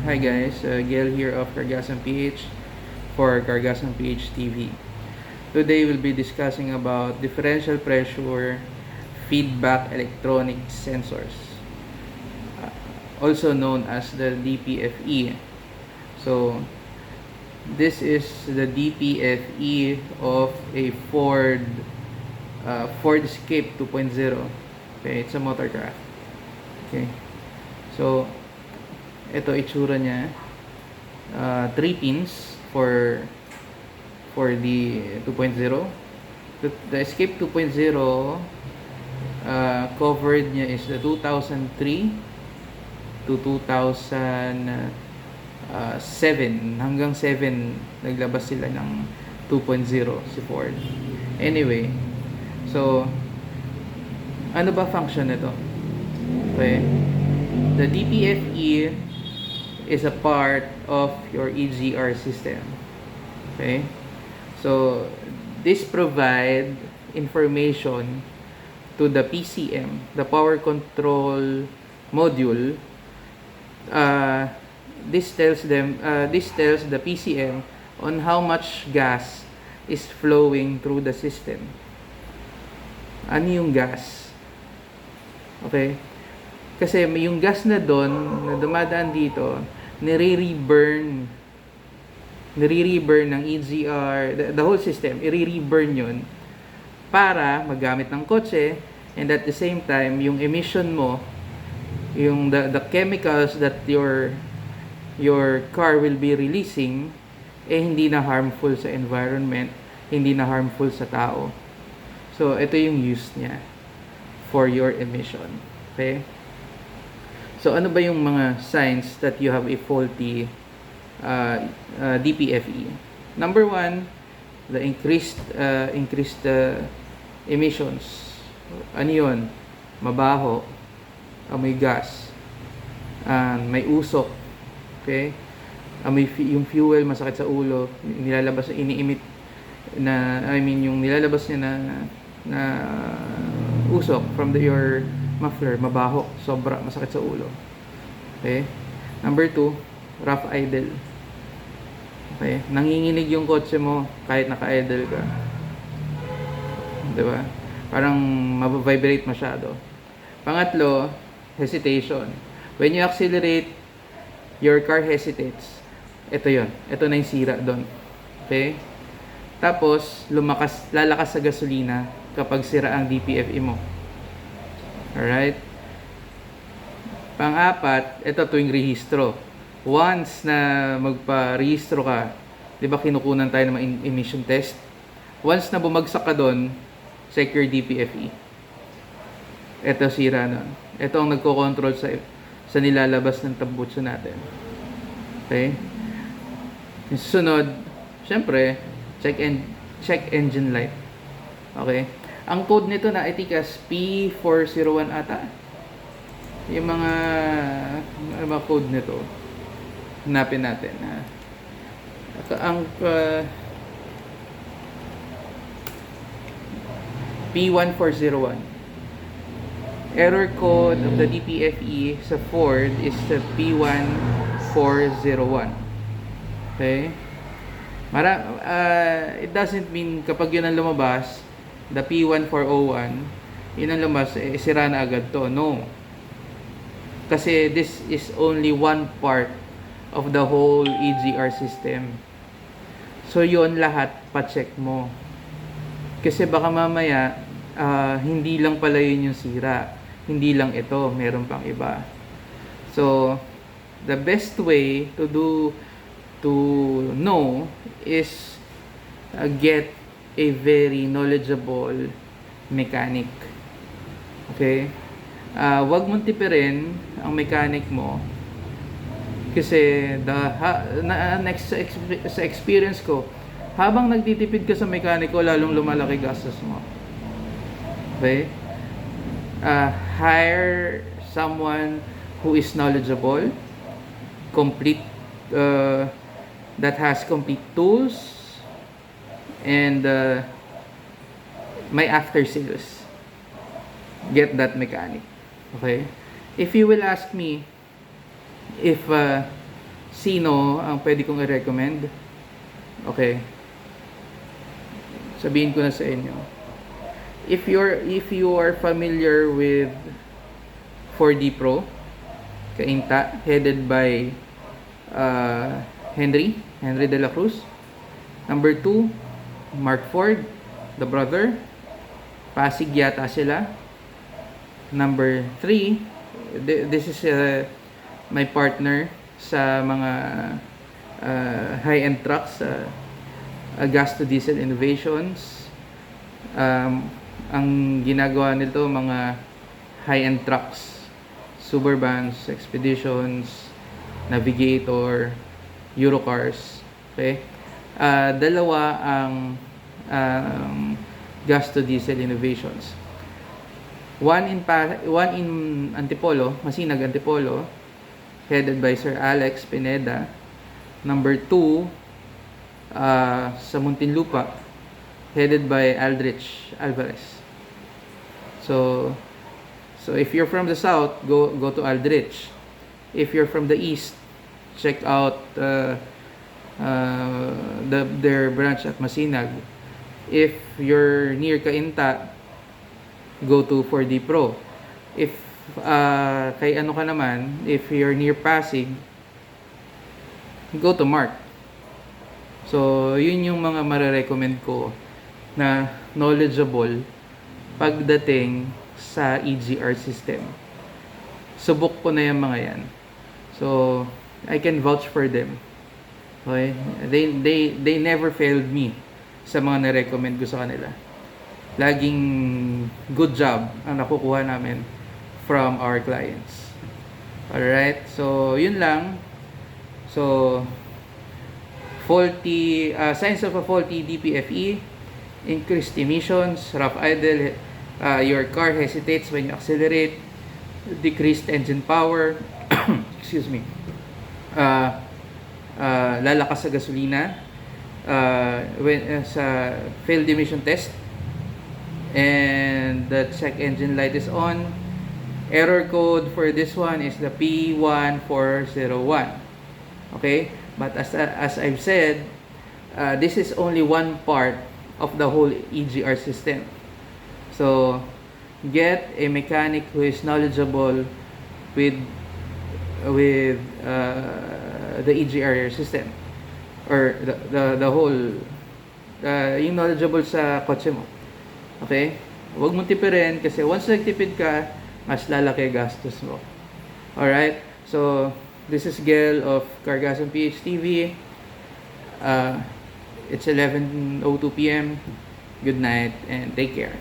Hi guys, Gail here of Cargasan PH for Cargasan PH TV. Today we'll be discussing about differential pressure feedback electronic sensors, also known as the DPFE. So this is the DPFE of a Ford Escape 2.0. Okay, it's a motorcraft. Okay, so ito itsura niya. 3 pins for the 2.0. The Escape 2.0 covered niya is the 2003 to 2007. Hanggang 7 naglabas sila ng 2.0 si Ford. Anyway, so ano ba function nito? Okay, the DPFE is a part of your EGR system. Okay, so this provide information to the PCM, the power control module. This tells the PCM on how much gas is flowing through the system. Ano yung gas? Okay, kasi may yung gas na doon na dumadaan dito, nire-reburn ng EGR, the whole system, i-reburn yun para magamit ng kotse, and at the same time, yung emission mo, yung the chemicals that your car will be releasing, hindi na harmful sa environment, hindi na harmful sa tao. So, ito yung use niya for your emission. Okay? So, ano ba yung mga signs that you have a faulty DPFE? Number 1, the increased emissions. Ano yun? Mabaho, amoy gas, may usok, okay? Yung fuel masakit sa ulo, nilalabas, ini-emit na, yung nilalabas niya na usok from your muffler, mabaho, sobra, masakit sa ulo. Okay? Number 2, rough idle. Okay? Nanginginig yung kotse mo kahit naka-idle ka. Diba? Parang mababibrate masyado. Pangatlo, hesitation. When you accelerate, your car hesitates. Ito yon. Ito na yung sira doon. Okay? Tapos, lalakas sa gasolina kapag sira ang DPFE mo. Alright? Pang-apat, ito tuwing rehistro. Once na magpa-rehistro ka, di ba kinukunan tayo ng emission test? Once na bumagsak ka doon, check your DPFE. Ito sira nun. Ito ang nagko-control sa nilalabas ng tambutso natin. Okay? Yung susunod, syempre, check engine light. Okay? Ang code nito na etikas P401 ata. Yung mga code nito. Hanapin natin. Ang P1401. Error code of the DPFE sa Ford is the P1401. Okay? It doesn't mean kapag yun ang lumabas, the P1401, yun ang lumabas, sira na agad to. No. Kasi this is only one part of the whole EGR system. So yun lahat, pa-check mo. Kasi baka mamaya, hindi lang pala yun yung sira. Hindi lang ito, meron pang iba. So, the best way to know is get a very knowledgeable mechanic. Okay? Wag mong tipirin ang mechanic mo kasi sa experience ko, habang nagtitipid ka sa mekaniko, lalong lumalaki gastos mo. Okay? Hire someone who is knowledgeable, that has complete tools, and may after sales. Get that mechanic. Okay? If you will ask me if sino ang pwede kong i-recommend. Okay. Sabihin ko na sa inyo. If you are familiar with 4D Pro, Kainta, headed by Henry de la Cruz. Number 2, Mark Ford, the brother. Pasig yata sila. Number 3, this is my partner sa mga high-end trucks, gas to diesel innovations. Ang ginagawa nito mga high-end trucks, Suburbans, Expeditions, Navigator, Eurocars. Okay? Dalawa ang gas to diesel innovations. One in Antipolo, Masinag, Antipolo, headed by Sir Alex Pineda. Number 2, sa Muntinlupa, headed by Aldrich Alvarez. So if you're from the south, go to Aldrich. If you're from the east, check out their branch at Masinag. If you're near Cainta, go to 4D Pro. If kay ano ka naman, if you're near Pasig, go to Mark. So, yun yung mga marirecommend ko na knowledgeable pagdating sa EGR system. Subok ko na yung mga yan. So, I can vouch for them. Okay? They never failed me sa mga na-recommend ko sa kanila. Laging good job ang nakukuha namin from our clients. Alright? So, yun lang. So, faulty, signs of a faulty DPFE, increased emissions, rough idle, your car hesitates when you accelerate, decreased engine power, excuse me, lalakas sa gasolina, sa failed emission test, and the check engine light is on. Error code for this one is the P1401. Okay, but as I've said, this is only one part of the whole EGR system. So get a mechanic who is knowledgeable with the EGR system, or the whole yung knowledgeable sa kotse mo. Okay? Huwag mong tipirin kasi once nagtipid ka, mas lalaki gastos mo. Alright? So, this is Gel of Cargasm PH TV. It's 11:02 p.m. Good night and take care.